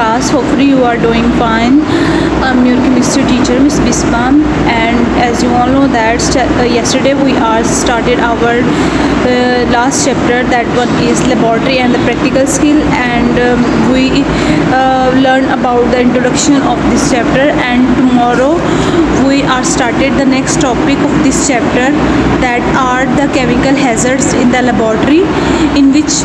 class. Hopefully you are doing fine. I'm your chemistry teacher, Miss Bisma, and as you all know that yesterday we are started our last chapter. That one is laboratory and the practical skill, and we learn about the introduction of this chapter. And tomorrow we are started the next topic of this chapter, that are the chemical hazards in the laboratory, in which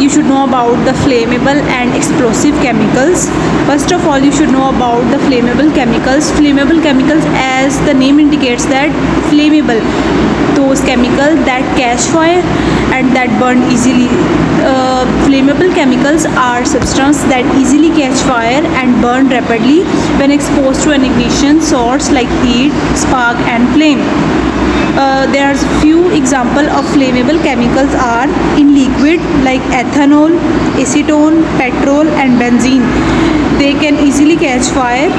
you should know about the flammable and explosive chemicals. First of all, you should know about the flammable chemicals. Flammable chemicals, as the name indicates, that flammable, those chemicals that catch fire and that burn easily. Flammable chemicals are substances that easily catch fire and burn rapidly when exposed to an ignition source like heat, spark and flame. There are few examples of flammable chemicals are in liquid like ethanol, acetone, petrol and benzene. They can easily catch fire,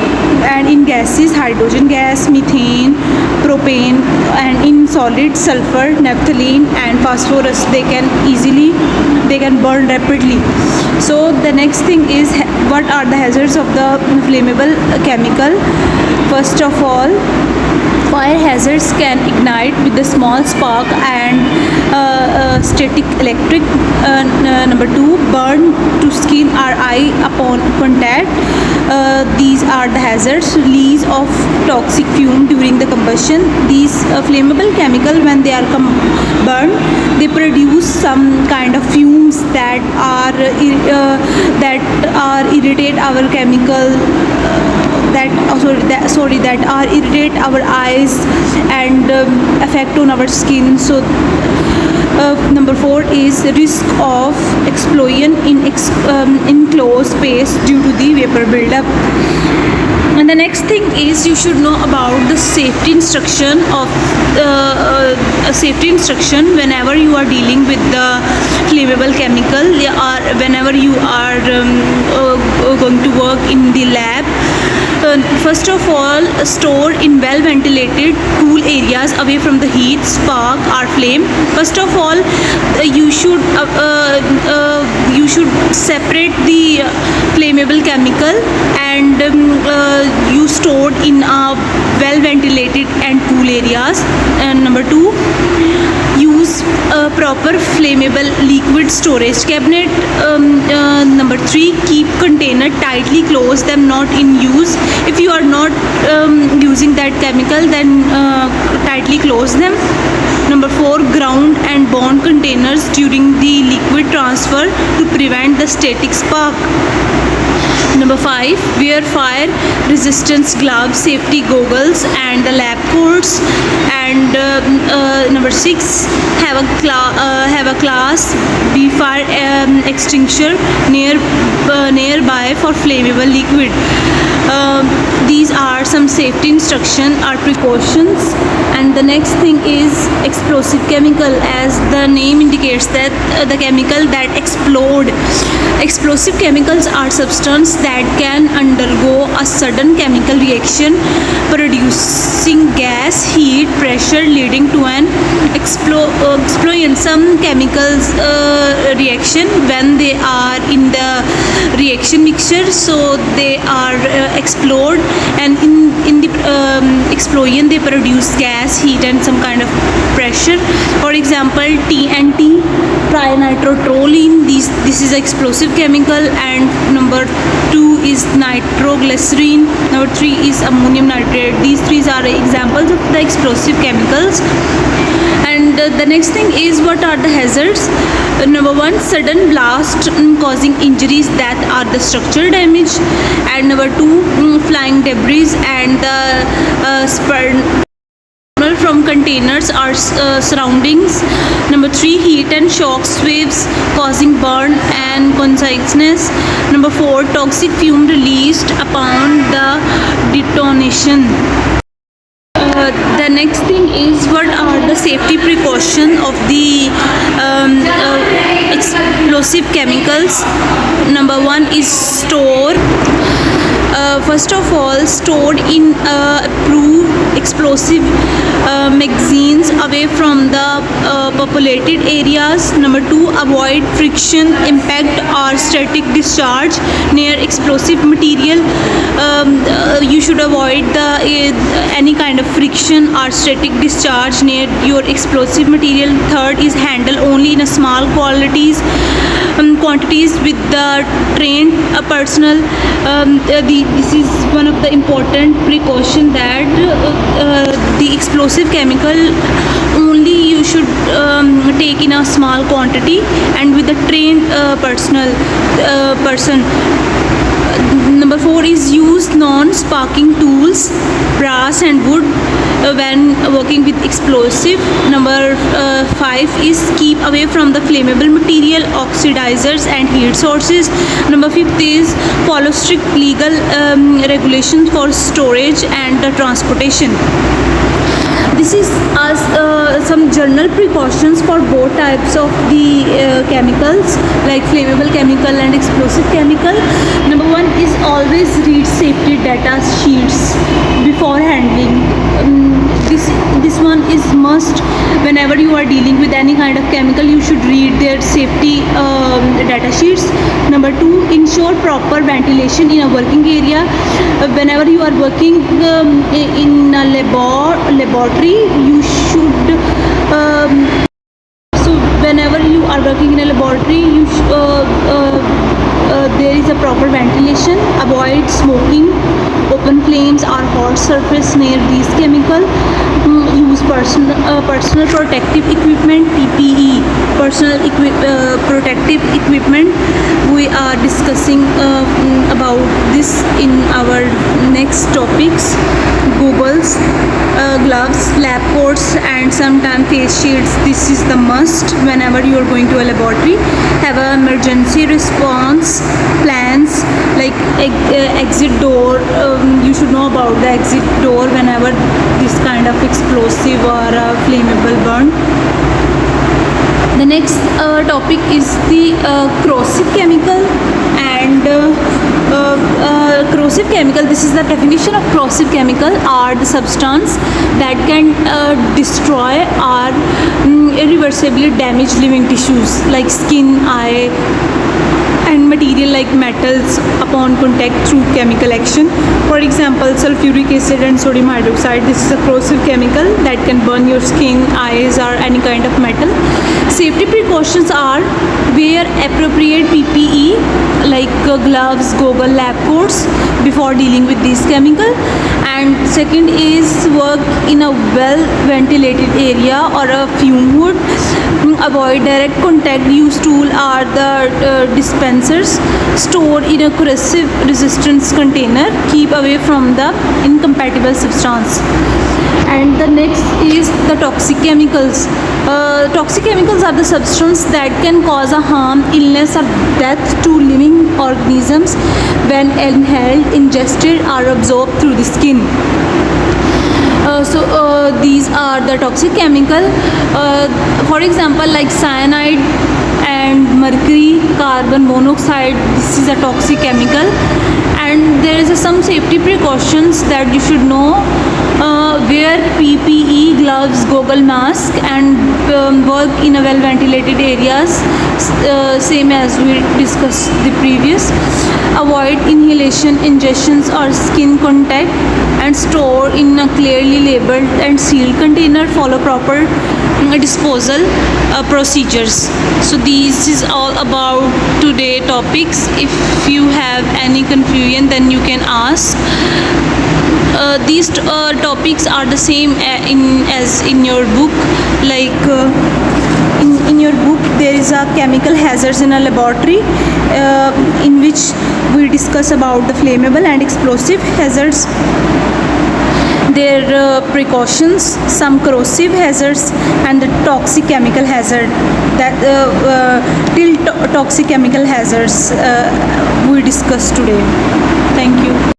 and in gases, hydrogen gas, methane, propane, and in solid, sulfur, naphthalene and phosphorus, they can burn rapidly. So the next thing is, what are the hazards of the flammable chemical? First of all, fire hazards can ignite with a small spark and static electric. Number 2, burn to skin or eye upon contact. These are the hazards. Release of toxic fume during the combustion. These flammable chemical, when they are burned, they produce some kind of fumes that are irritate our chemical. That are irritate our eyes and affect on our skin. So number 4 is the risk of explosion in closed space due to the vapor buildup. And the next thing is, you should know about the safety instruction of safety instruction whenever you are dealing with the flammable chemical, or whenever you are going to work in the lab. First of all, store in well ventilated cool areas away from the heat, spark or flame. First of all, you should separate the flammable chemical, and you stored in well ventilated and cool areas. And number 2, use a proper flammable liquid storage cabinet. Number 3, keep container tightly closed, them not in use. If you are not using that chemical, then tightly close them. Number 4, ground and bond containers during the liquid transfer to prevent the static spark. Number 5, wear fire resistance gloves, safety goggles and the lab coats. And number 6, have a class B fire extinguisher nearby for flammable liquid. These are some safety instruction or precautions. And the next thing is explosive chemical. As the name indicates, that the chemical that explode. Explosive chemicals are substances that can undergo a sudden chemical reaction, producing gas, heat, pressure, leading to an explosion. Some chemicals reaction, when they are in the reaction mixture, so they are explode, and in the explosion they produce gas, heat and some kind of pressure. For example, TNT, trinitrotoluene, this is explosive chemical. And number 2 is nitroglycerin. Number 3 is ammonium nitrate. These 3 are examples of the explosive chemicals. And the next thing is, what are the hazards? Number 1, sudden blast causing injuries that are the structural damage. And number 2, flying debris and the from containers or surroundings. Number 3, heat and shock waves causing burn and consciousness. Number 4, toxic fume released upon the detonation. The next thing is, what are the safety precautions of the explosive chemicals? Number 1 is store first of all, stored in approved explosive magazines away from the populated areas. Number 2, avoid friction, impact or static discharge near explosive material. You should avoid any kind of friction or static discharge near your explosive material. Third is handle only in a small quantities with the trained personnel. This is one of the important precaution that the explosive chemical only you should take in a small quantity and with the trained person. Number 4 is use non-sparking tools, brass and wood when working with explosive. Number 5 is keep away from the flammable material, oxidizers and heat sources. Number 5 is follow strict legal regulations for storage and transportation. This is some general precautions for both types of the chemicals, like flammable chemical and explosive chemical. Number 1 is always read safety data sheets before handling. This one is must. Whenever you are dealing with any kind of chemical, you should read their safety data sheets. Number 2, ensure proper ventilation in a working area. Whenever you are working in a laboratory, you should so whenever you are working in a laboratory, there is a proper ventilation. Avoid smoking, open flames or hot surface near these chemical. Use personal protective equipment, PPE, protective equipment. We are discussing about this in our next topics. Goggles, gloves, lab coats and sometimes face shields. This is the must whenever you are going to a laboratory. Have an emergency response plans like exit door. You should know about the exit door whenever this kind of explosive or flammable burn. The next topic is the corrosive chemical and corrosive chemical. This is the definition of corrosive chemical are the substance that can destroy or irreversibly damage living tissues like skin, eye and material like metals upon contact through chemical action. For example, sulfuric acid and sodium hydroxide. This is a corrosive chemical that can burn your skin, eyes or any kind of metal. Safety precautions are wear appropriate PPE like gloves, goggle, lab coats before dealing with these chemical. And second is work in a well ventilated area or a fume hood. Avoid direct contact. Use tool or the dispensers stored in a corrosive resistance container. Keep away from the incompatible substance. And the next is the toxic chemicals. Toxic chemicals are the substances that can cause a harm, illness or death to living organisms when inhaled, ingested or absorbed through the skin. These are the toxic chemical. For example, like cyanide and mercury, carbon monoxide. This is a toxic chemical. And there is some safety precautions that you should know. Wear PPE, gloves, goggle, mask and work in a well ventilated areas, same as we discussed the previous. Avoid inhalation, ingestions or skin contact and store in a clearly labeled and sealed container. Follow proper disposal procedures. So this is all about today topics. If you have any confusion, then you can ask. These topics are the same as in your book. Like in your book there is a chemical hazards in a laboratory in which we discuss about the flammable and explosive hazards, their precautions, some corrosive hazards and the toxic chemical hazard. That till toxic chemical hazards we discussed today. Thank you.